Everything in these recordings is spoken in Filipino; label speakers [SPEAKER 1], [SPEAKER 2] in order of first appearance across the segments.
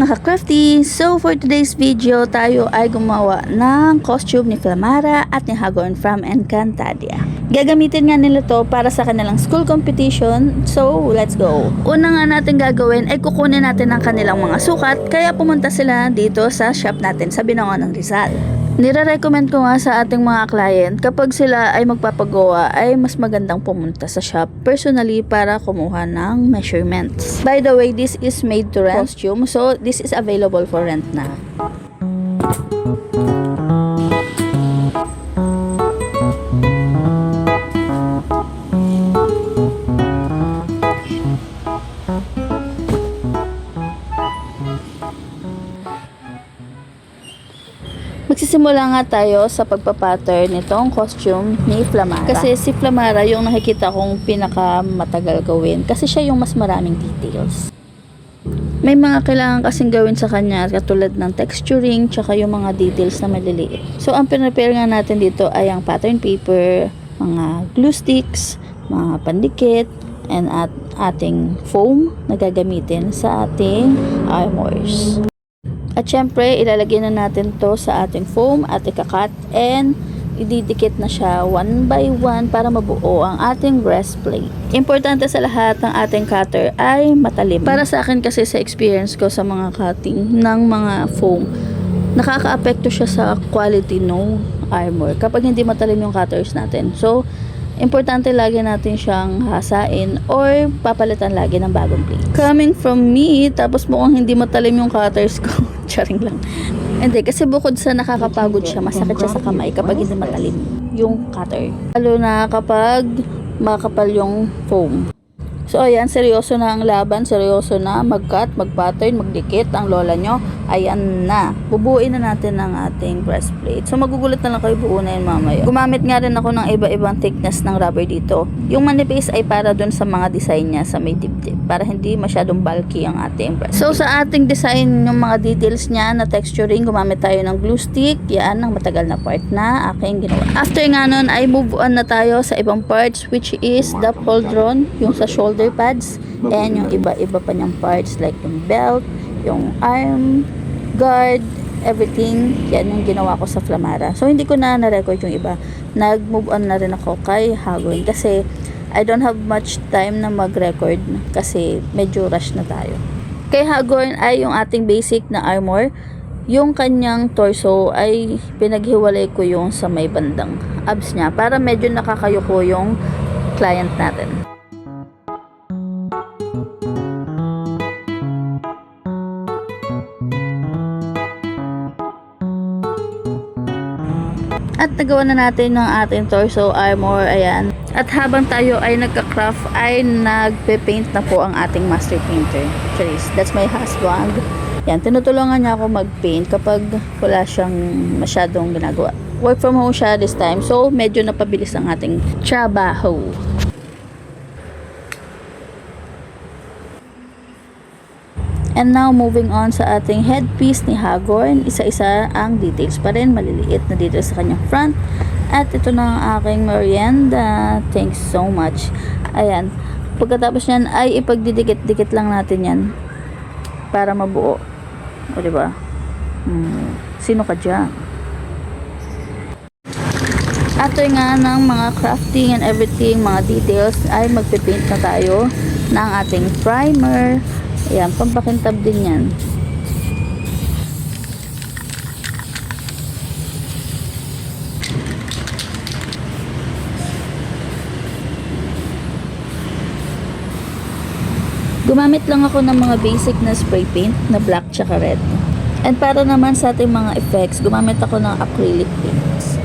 [SPEAKER 1] mga ka-crafty! So for today's video, tayo ay gumawa ng costume ni Flamara at ni Hagorn from Encantadia. Gagamitin nga nila to para sa kanilang school competition, so let's go! Una nga natin gagawin ay kukunin natin ang kanilang mga sukat, kaya pumunta sila dito sa shop natin sa Binangon ng Rizal. Nire-recommend ko nga sa ating mga client kapag sila ay magpapagawa ay mas magandang pumunta sa shop personally para kumuha ng measurements. By the way, this is made to rent costume, so this is available for rent na. Magsisimula nga tayo sa pagpapattern nitong costume ni Flamara. Kasi si Flamara yung nakikita kong pinakamatagal gawin. Kasi siya yung mas maraming details. May mga kailangan kasing gawin sa kanya katulad ng texturing tsaka yung mga details na maliliit. So ang pinrepare nga natin dito ay ang pattern paper, mga glue sticks, mga pandikit, and ating foam na gagamitin sa ating armors. At syempre, ilalagay na natin to sa ating foam at ikakat and ididikit na siya one by one para mabuo ang ating breastplate. Importante sa lahat ng ating cutter ay matalim. Para sa akin kasi sa experience ko sa mga cutting ng mga foam, nakaka-apekto siya sa quality ng armor kapag hindi matalim yung cutters natin. So, importante lagi natin siyang hasain or papalitan lagi ng bagong blade. Coming from me, tapos mukhang hindi matalim yung cutters ko. Charing lang. Hindi, kasi bukod sa nakakapagod siya, masakit siya sa kamay kapag hindi matalim yung cutter. Lalo na kapag makapal yung foam. So ayan, seryoso na ang laban, seryoso na mag-cut, mag-pattern, magdikit ang lola nyo. Ayan na, bubuuin na natin ang ating breastplate. So magugulat na lang kayo, buo na yun mamaya. Gumamit nga rin ako ng iba-ibang thickness ng rubber dito. Yung manipis ay para dun sa mga design niya sa may dibdib, para hindi masyadong bulky ang ating breastplate. So sa ating design, yung mga details niya na texturing, gumamit tayo ng glue stick. Yan ang matagal na part na aking ginawa. After nga nun ay move on na tayo sa ibang parts, which is the pauldron, yung sa shoulder pads, and yung iba-iba pa niyang parts like yung belt, yung arm, guard, everything. Yan yung ginawa ko sa Flamara. So hindi ko na na-record yung iba. Nag-move on na rin ako kay Hagorn kasi I don't have much time na mag-record kasi medyo rush na tayo. Kay Hagorn ay yung ating basic na armor. Yung kanyang torso ay pinaghiwalay ko yung sa may bandang abs niya para medyo nakakayuko yung client natin. At nagawa na natin ng ating torso armor, ayan. At habang tayo ay nagka-craft, ay nagpe-paint na po ang ating master painter. Trace, that's my husband. Yan, tinutulungan niya ako mag-paint kapag wala siyang masyadong ginagawa. Work from home siya this time, so medyo napabilis ang ating trabaho. And now, moving on sa ating headpiece ni Hagorn, isa-isa ang details pa rin, maliliit na details sa kanyang front. At ito na ang aking merienda. Thanks so much. Ayan, pagkatapos niyan ay ipagdidikit-dikit lang natin yan para mabuo. O diba? Sino ka dyan? After nga ng mga crafting and everything, mga details, ay magpipaint na tayo ng ating primer. Ayan, pampakintab din yan. Gumamit lang ako ng mga basic na spray paint na black tsaka red. And para naman sa ating mga effects, gumamit ako ng acrylic paints.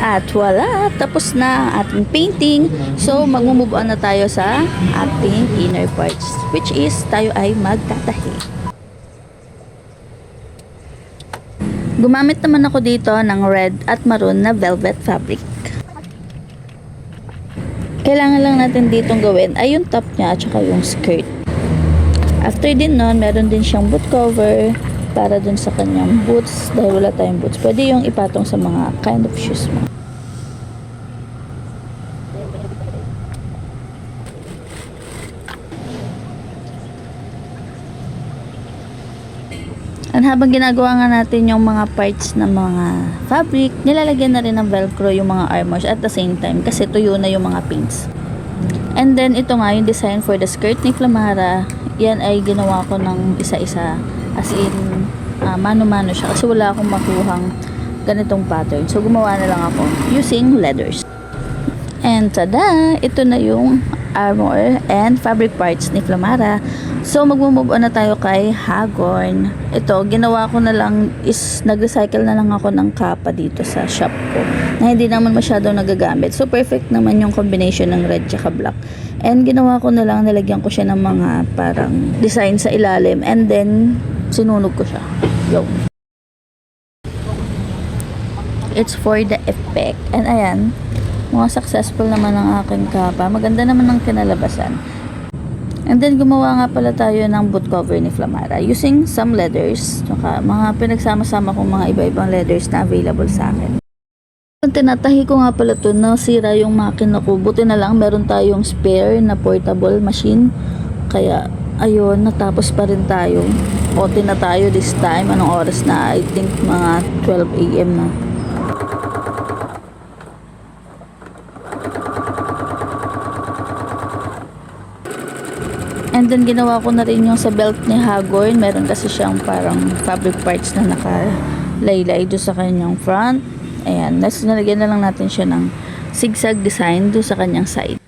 [SPEAKER 1] At wala, tapos na ang ating painting. So mag-move on na tayo sa ating inner parts, which is tayo ay magtatahi. Gumamit naman ako dito ng red at maroon na velvet fabric. Kailangan lang natin ditong gawin ay yung top niya at saka yung skirt. After din nun, meron din siyang boot cover, para dun sa kanyang boots. Dahil wala tayong boots, pwede yung ipatong sa mga kind of shoes mo. And habang ginagawa nga natin yung mga parts ng mga fabric, nilalagyan na rin ng velcro yung mga armors at the same time kasi tuyo na yung mga paints. And then ito nga yung design for the skirt ni Flamara. Yan ay ginawa ko ng isa-isa, as in mano-mano siya kasi wala akong makuhang ganitong pattern. So gumawa na lang ako using leathers. And tada! Ito na yung armor and fabric parts ni Flamara. So magmo-move on na tayo kay Hagorn. Ito, ginawa ko na lang is nag-recycle na lang ako ng kapa dito sa shop ko na hindi naman masyadong nagagamit. So perfect naman yung combination ng red tsaka black. And ginawa ko na lang, nilagyan ko siya ng mga parang design sa ilalim and then sinunog ko siya. Yo. It's for the effect. And ayan, mga successful naman ang aking kapa. Maganda naman ang kinalabasan. And then gumawa nga pala tayo ng boot cover ni Flamara using some leathers, tsaka mga pinagsama-sama kong mga iba-ibang leathers na available sa akin. Tinatahi ko nga pala to, nasira yung makina ko. Buti na lang meron tayong spare na portable machine. Kaya ayun, natapos pa rin tayo. OT na tayo this time. Anong oras na? I think mga 12 AM na. And then ginawa ko na rin yung sa belt ni Hagorn. Meron kasi siyang parang fabric parts na nakalaylay doon sa kanyang front. Ayan, nalagyan na lang natin siya ng zigzag design doon sa kanyang side.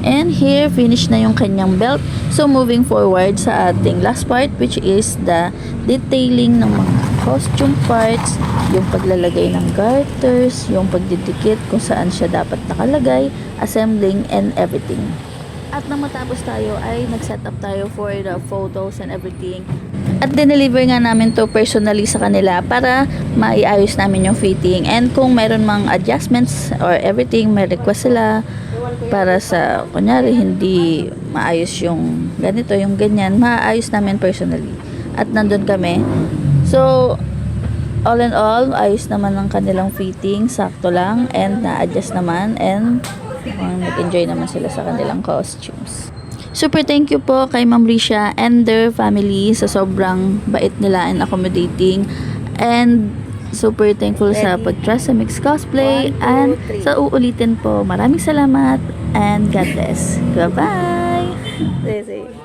[SPEAKER 1] And here, finish na yung kanyang belt. So moving forward sa ating last part, which is the detailing ng mga costume parts, yung paglalagay ng garters, yung pagdidikit kung saan siya dapat nakalagay, assembling and everything. At nang matapos tayo ay nag-set up tayo for the photos and everything. At dineliver nga namin to personally sa kanila para maiayos namin yung fitting. And kung meron mang adjustments or everything, may request sila para sa, kunyari, hindi maayos yung ganito, yung ganyan, maayos namin personally. At nandun kami. So, all in all, ayos naman ang kanilang fitting, sakto lang, and na-adjust naman, and nag-enjoy naman sila sa kanilang costumes. Super thank you po kay Ma'am Risha and their family sa sobrang bait nila and accommodating, and super thankful sa pag-trust sa Mix Cosplay, and sa uulitin po. Maraming salamat and God bless. Bye-bye!